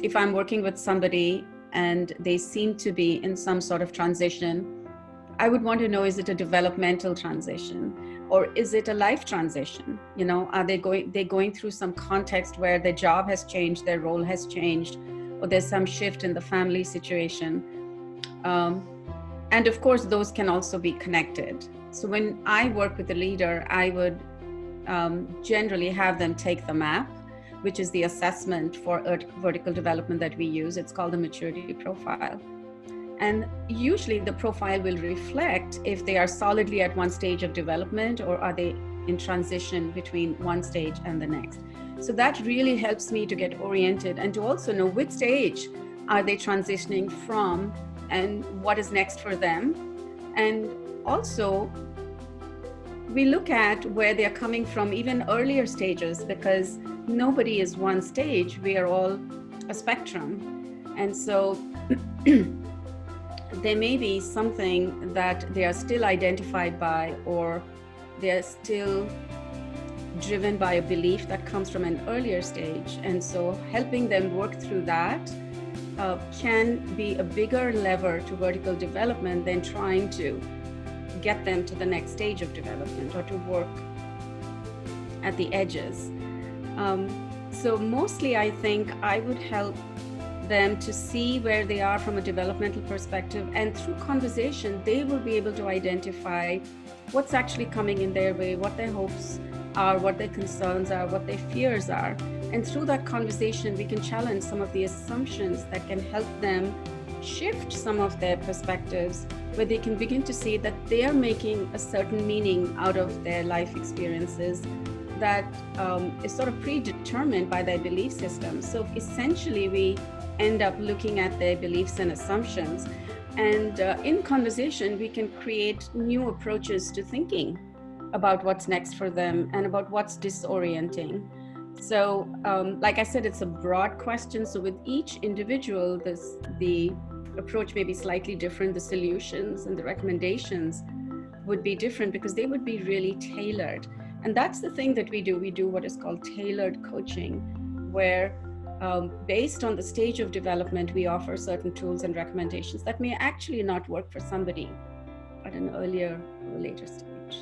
if I'm working with somebody and they seem to be in some sort of transition, I would want to know, is it a developmental transition or is it a life transition? You know, are they going through some context where their job has changed, their role has changed, or there's some shift in the family situation? And of course, those can also be connected. So when I work with a leader, I would generally have them take the MAP, which is the assessment for vertical development that we use. It's called the maturity profile. And usually the profile will reflect if they are solidly at one stage of development or are they in transition between one stage and the next. So that really helps me to get oriented and to also know which stage are they transitioning from and what is next for them. And also we look at where they're coming from even earlier stages, because nobody is one stage, we are all a spectrum. And so there may be something that they are still identified by, or they're still driven by a belief that comes from an earlier stage. And so helping them work through that can be a bigger lever to vertical development than trying to get them to the next stage of development or to work at the edges. So mostly I think I would help them to see where they are from a developmental perspective, and through conversation they will be able to identify what's actually coming in their way, what their hopes are, what their concerns are, what their fears are. And through that conversation we can challenge some of the assumptions that can help them shift some of their perspectives, where they can begin to see that they are making a certain meaning out of their life experiences that is sort of predetermined by their belief system. So essentially we end up looking at their beliefs and assumptions, and in conversation we can create new approaches to thinking about what's next for them and about what's disorienting. So like I said, it's a broad question, so with each individual the approach may be slightly different, the solutions and the recommendations would be different because they would be really tailored. And that's the thing that we do what is called tailored coaching, where based on the stage of development, we offer certain tools and recommendations that may actually not work for somebody at an earlier or later stage.